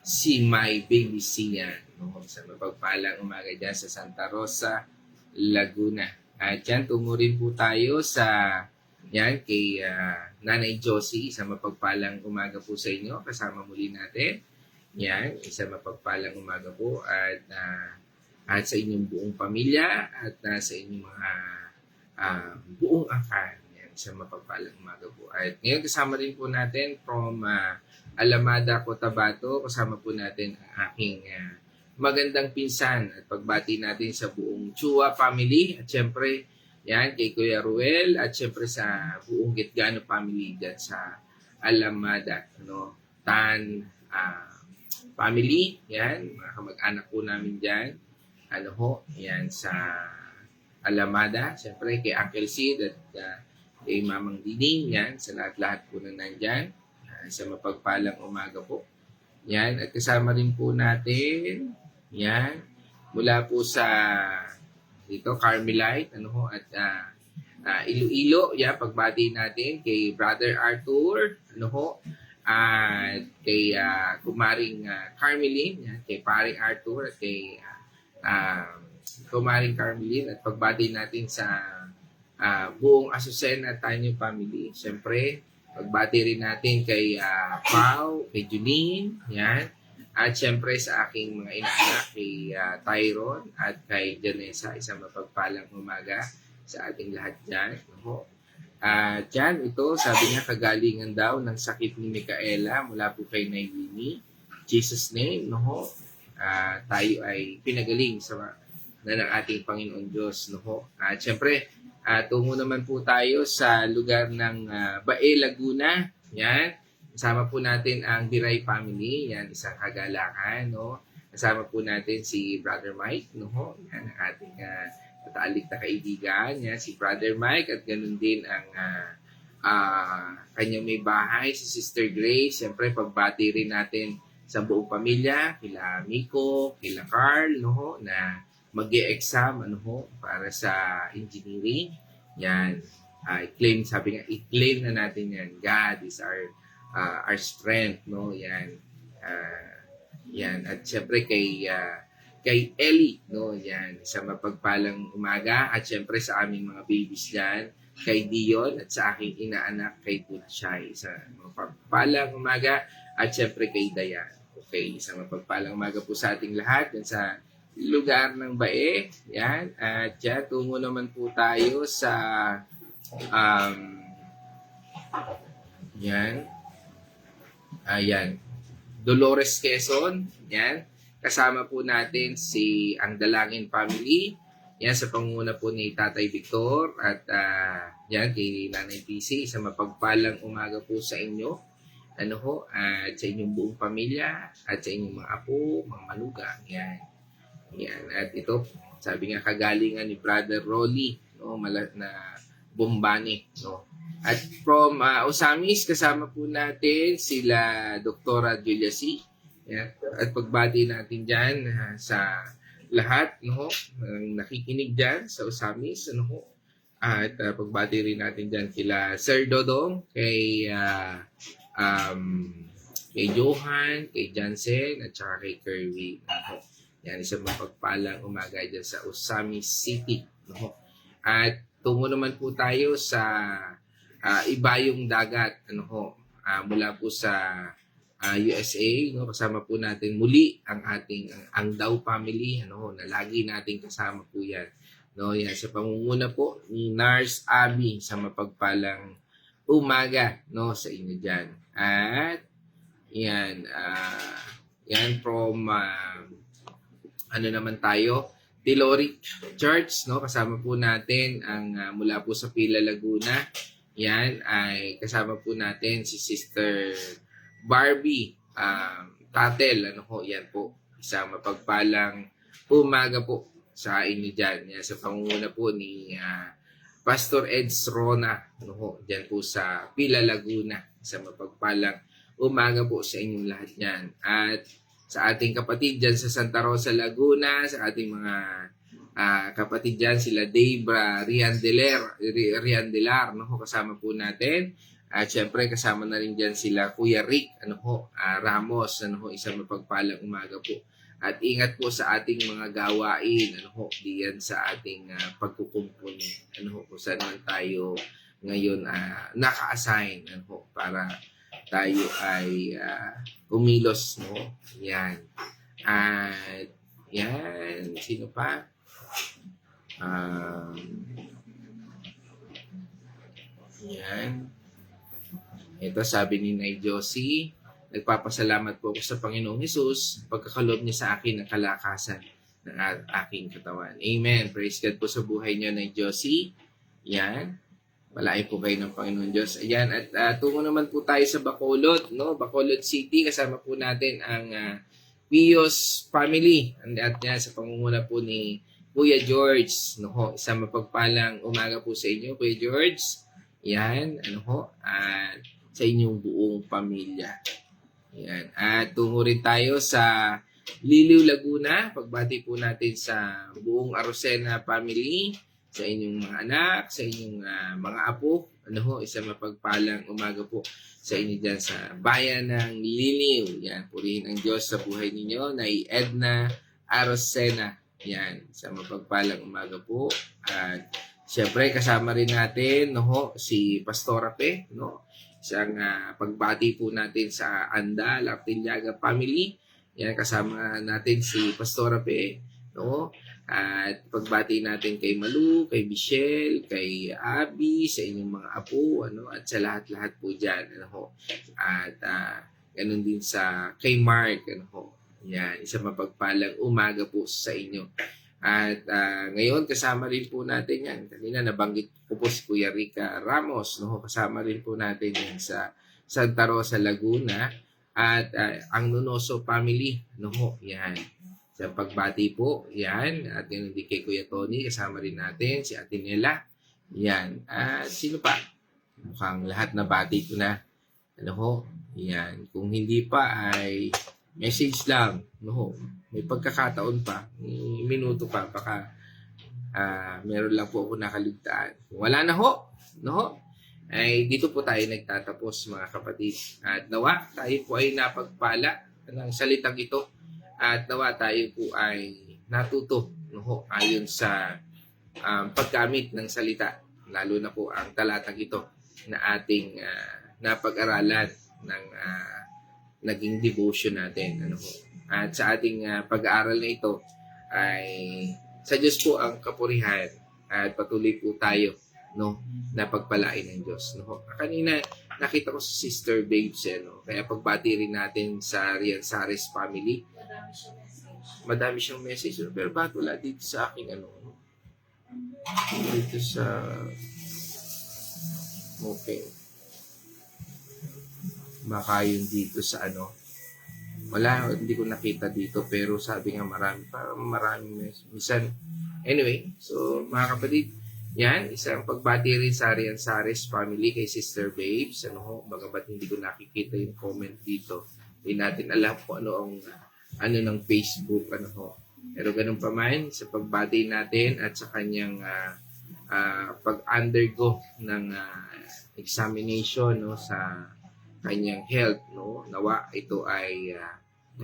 si My Baby Sia. No? Sa mapagpalang umaga dyan sa Santa Rosa, Laguna. At yan, tungo rin po tayo sa yan, kay Nanay Josie. Isang mapagpalang umaga po sa inyo. Kasama muli natin. Yan, isang mapagpalang umaga po. At sa inyong buong pamilya at sa inyong mga buong angkan. Isang mapagpalang umaga po. At ngayon kasama rin po natin from Alamada, Cotabato. Kasama po natin ang aking magandang pinsan at pagbati natin sa buong Chua family. At syempre, yan, kay Kuya Ruel at syempre sa buong Getgano family dyan sa Alamada. Ano, Tan family, yan, mga kamag-anak po namin dyan. Ano ho, yan sa Alamada. Syempre, kay Uncle Sid at kay Mamang Dining, yan, sa lahat-lahat po na nandyan. Sa mapagpalang umaga po. Yan, at kasama rin po natin, yan, mula po sa dito, Carmelite, ano ho, at Iloilo, yan, pagbati natin kay Brother Arthur, ano ho, at kay Kumaring Carmeline, yan, kay Paring Arthur, at kay Kumaring Carmeline, at pagbati natin sa buong Azucena Tanyo family. Siyempre, pagbati rin natin kay Pau, kay Junine, yan. At siyempre sa aking mga inaanak, kay Tyron at kay Janessa, isang mapagpalang umaga sa ating lahat dyan. At yan, ito, sabi niya, kagalingan daw ng sakit ni Micaela mula po kay Nailini. Jesus name, no? Tayo ay pinagaling sa ng ating Panginoon Diyos, no? At siyempre, tungo naman po tayo sa lugar ng Bae, Laguna. Yan. Kasama po natin ang Diray family. Yan, isang kagalakan. No? Kasama po natin si Brother Mike. No? Yan, ang ating matalik na kaibigan. Yan, si Brother Mike. At ganun din ang kanyang may bahay, si Sister Grace. Siyempre, pagbati rin natin sa buong pamilya. Kila Miko, kila Carl, no? Na mag-e-exam ano ho, para sa engineering. Yan. I-claim, sabi nga, i-claim na natin yan. God is our strength, no? Yan. Yan. At syempre kay Ellie, no? Yan. Sa mapagpalang umaga. At syempre sa aming mga babies dyan, kay Dion at sa aking inaanak kay Tutchay. Sa mapagpalang umaga. At syempre kay Dayan. Okay. Sa mapagpalang umaga po sa ating lahat. Yan sa lugar ng Bae. Yan. At yan, tungo naman po tayo sa yan. Ayan. Dolores, Quezon. Yan. Kasama po natin si ang Dalangin family. Yan, sa pangunguna po ni Tatay Victor. At yan, kay Nanay PC. Sa mapagpalang umaga po sa inyo. Ano ho? At sa inyong buong pamilya. At sa inyong mga apo, mga manugang. Yan. Yan. At ito, sabi nga kagalingan ni Brother Rolly, no, na Bombani, no. At from Osamis, kasama po natin sila Doktora Julia C. Yan. At pagbati natin dyan sa lahat, no, nakikinig dyan sa Osamis, ano ho. At pagbati rin natin dyan kila Sir Dodong, kay Johan, kay Jansen, at saka kay Kirby, ano. Yan, isang mapagpalang umaga dyan sa Osamis City. No? At tungo naman po tayo sa Ibayong Dagat. Ano ho? Mula po sa USA, no? Kasama po natin muli ang ating ang Daw family, ano, na lagi nating kasama po 'yan. No, yan sa pangunguna po ni Nars Abby sa mapagpalang umaga, no, sa inyo diyan. At yan yan from ano naman tayo, Tiloric Church, no, kasama po natin ang mula po sa Pila Laguna. Yan ay kasama po natin si Sister Barbie Tatel, ano ho, yan po. Isang mapagpalang umaga po sa inyo dyan. Yan, sa pangunguna po ni Pastor Eds Rona, ano ho, dyan po sa Pila Laguna. Isang mapagpalang umaga po sa inyong lahat yan. At sa ating kapatid dyan sa Santa Rosa, Laguna, sa ating mga kapatid dyan, sila Debra Riandelar, no ho, kasama po natin. At syempre kasama na rin dyan sila Kuya Rick, ano ho, Ramos, ano ho, isang mapagpalang umaga po. At ingat po sa ating mga gawain, ano ho, diyan sa ating pagkukumpuni, ano ho, kung saan man tayo ngayon naka-assign, ano ho, para tayo ay kumilos, no? Yan. At yan, sino pa? Yan. Ito sabi ni Nay Josie, nagpapasalamat po ako sa Panginoong Hesus, pagkakaloob niya sa akin ng kalakasan ng aking katawan. Amen. Praise God po sa buhay niyo, Nay Josie. Yan. Malain po kayo ng Panginoon Diyos. Ayan. At tungo naman po tayo sa Bacolod, no? Bacolod City. Kasama po natin ang Pios family. At yan, sa pangunguna po ni Kuya George, no ho, isang mapagpalang umaga po sa inyo, Kuya George. Yan, ano ho, at sa inyong buong pamilya. Yan. At tungo rin tayo sa Liliw, Laguna. Pagbati po natin sa buong Arosena family, sa inyong mga anak, sa inyong mga apo. Ano ho, isang mapagpalang umaga po sa inyo dyan sa bayan ng Liliw. Yan, purihin ang Diyos sa buhay ninyo, na Edna Arosena. Yan, sa mapagpalang umaga po. At siyempre kasama rin natin, no ho, si Pastora Pe, no. Isang pagbati po natin sa Anda Lartiliaga family. Yan, kasama natin si Pastora Pe, no. At pagbati natin kay Malu, kay Michelle, kay Abby, sa inyong mga apo, ano, at sa lahat-lahat po diyan, ano ho. At ganun din sa kay Mark, ano ho. Yan, isang mapagpalang umaga po sa inyo. At ngayon, kasama rin po natin yan. Kanina nabanggit ko po si Kuya Rica Ramos. No? Kasama rin po natin yan sa Santa Rosa, Laguna. At ang Nunoso family. No? Yan. Sa pagbati po. Yan. At yun hindi kay Kuya Tony. Kasama rin natin si Ate Nela. Yan. At sino pa? Mukhang lahat na bati ko na. Ano ho? Yan. Kung hindi pa ay message lang, no? May pagkakataon pa, minuto pa, baka meron lang po ako nakaligtaan. Kung wala na ho, no? Ay dito po tayo nagtatapos, mga kapatid. At nawa tayo po ay napagpala ng salitang ito, at nawa tayo po ay natuto, no? Ayon sa paggamit ng salita, lalo na po ang talatang ito na ating napag-aralan ng naging devotion natin, ano po. At sa ating pag-aaral na ito ay sa Diyos po ang kapurihan, at patuloy po tayo, no, na pagpalain ng Diyos, no. Kanina nakita ko si Sister Babes, no, kaya pagbati rin natin sa Rian Sares family. Madami siyang message, no? Pero bakit wala dito sa aking dito sa okay. Baka yun dito sa wala, hindi ko nakita dito, pero sabi nga marami minsan. Anyway, so mga kapatid, yan, isang pagbati rin sa Rian Sares family kay Sister Babes, bagamat hindi ko nakikita yung comment dito, hindi natin alam kung ano ng Facebook, pero ganun pa man, sa pagbati natin at sa kanyang pag-undergo ng examination, no, sa kanyang health, no, nawa ito ay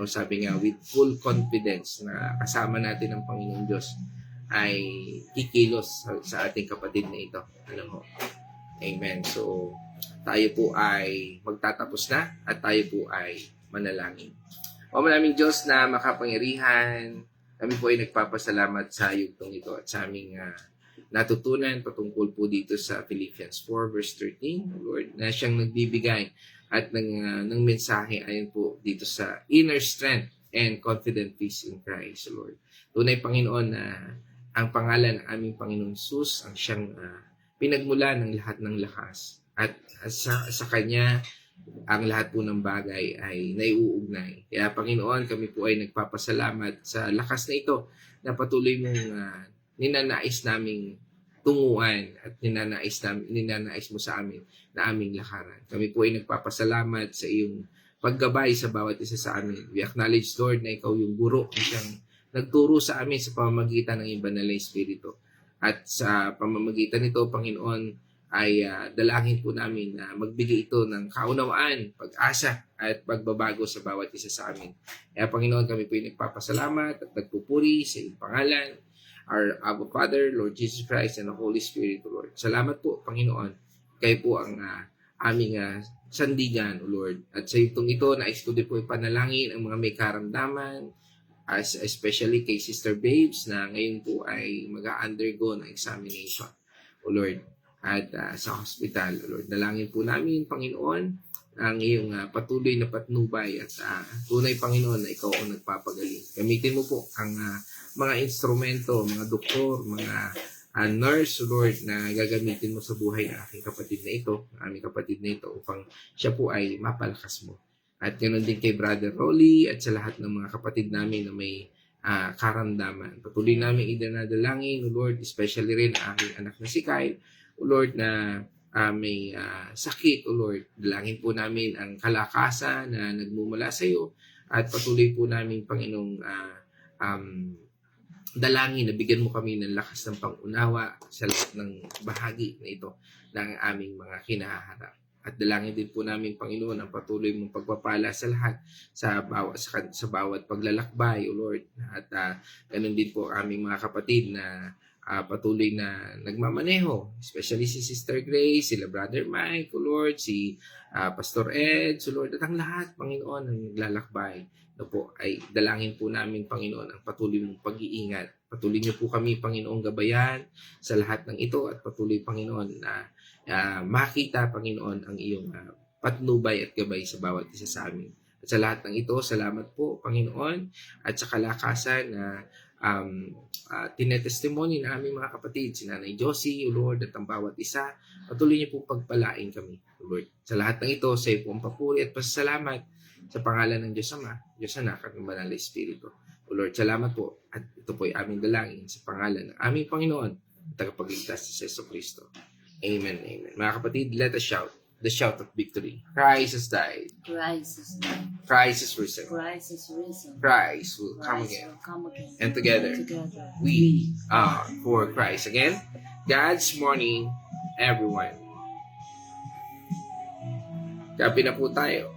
sabi nga, with full confidence na kasama natin ang Panginoon Diyos ay kikilos sa ating kapatid na ito. Amen. So tayo po ay magtatapos na, at tayo po ay manalangin. O maraming Diyos na makapangyarihan, kami po ay nagpapasalamat sa yugtong ito at sa aming natutunan patungkol po dito sa Philippians 4 verse 13, Lord, na siyang nagbibigay at ng mensahe ayon po dito sa inner strength and confident peace in Christ, Lord. Tunay, Panginoon, na ang pangalan ng aming Panginoon Jesus ang siyang pinagmula ng lahat ng lakas. At sa Kanya, ang lahat po ng bagay ay naiuugnay. Kaya, Panginoon, kami po ay nagpapasalamat sa lakas na ito na patuloy mong ninanais naming tunguan at ninanais mo sa amin na aming lakaran. Kami po ay nagpapasalamat sa iyong paggabay sa bawat isa sa amin. We acknowledge, Lord, na ikaw yung guro na siyang nagturo sa amin sa pamamagitan ng iyong banal na Espiritu. At sa pamamagitan nito, Panginoon, ay dalangin po namin na magbigay ito ng kaunawaan, pag-asa at pagbabago sa bawat isa sa amin. Kaya, Panginoon, kami po ay nagpapasalamat at nagpupuri sa iyong pangalan, our Abba Father, Lord Jesus Christ, and the Holy Spirit, Lord. Salamat po, Panginoon. Kayo po ang aming sandigan, Lord. At sa itong ito, nais ko din po ipanalangin ang mga may karamdaman, especially kay Sister Babes, na ngayon po ay mag-undergo ng examination, Lord. At sa hospital, Lord. Dalangin po namin, Panginoon, ang iyong patuloy na patnubay at tunay, Panginoon, na ikaw ang nagpapagaling. Gamitin mo po ang mga instrumento, mga doktor, mga nurse, Lord, na gagamitin mo sa buhay ng aking kapatid na ito, aming kapatid na ito, upang siya po ay mapalakas mo. At ganoon din kay Brother Rolly at sa lahat ng mga kapatid namin na may karamdaman. Patuloy namin idinadalangin, Lord, especially rin ang aking anak na si Kyle, Lord, na may sakit, Lord. Dalangin po namin ang kalakasan na nagmumula sa iyo at patuloy po namin, Panginoong, dalangin na bigyan mo kami ng lakas ng pangunawa sa lahat ng bahagi na ito ng aming mga kinaharap. At dalangin din po namin, Panginoon, ang patuloy mong pagpapala sa lahat sa bawat paglalakbay, O Lord. At ganun din po aming mga kapatid na patuloy na nagmamaneho, especially si Sister Grace, sila Brother Mike, O Lord, si Pastor Ed, So Lord, at ang lahat, Panginoon, ang naglalakbay. No po, ay dalangin po namin, Panginoon, ang patuloy mong pag-iingat. Patuloy niyo po kami, Panginoong, gabayan sa lahat ng ito at patuloy, Panginoon, na makita, Panginoon, ang iyong patnubay at gabay sa bawat isa sa amin. At sa lahat ng ito, salamat po, Panginoon, at sa kalakasan na tinetestimony na aming mga kapatid, si Nanay Josie, O Lord, at ang bawat isa, patuloy niyo po pagpalain kami, O Lord. Sa lahat ng ito, sa iyo po ang papuri at pasasalamat sa pangalan ng Diyos Ama, Diyos Anak, at ng Banal na Espiritu. O Lord, salamat po. At ito po ay aming dalangin sa pangalan ng aming Panginoon at tagapagligtas si Jesu Cristo. Amen, amen. Mga kapatid, let us shout the shout of victory. Christ has died. Christ is dead. Christ is risen. Christ is risen. Christ will come Christ again. will come again. And together, we are for Christ. Again, God's morning, everyone. Kapi na po tayo.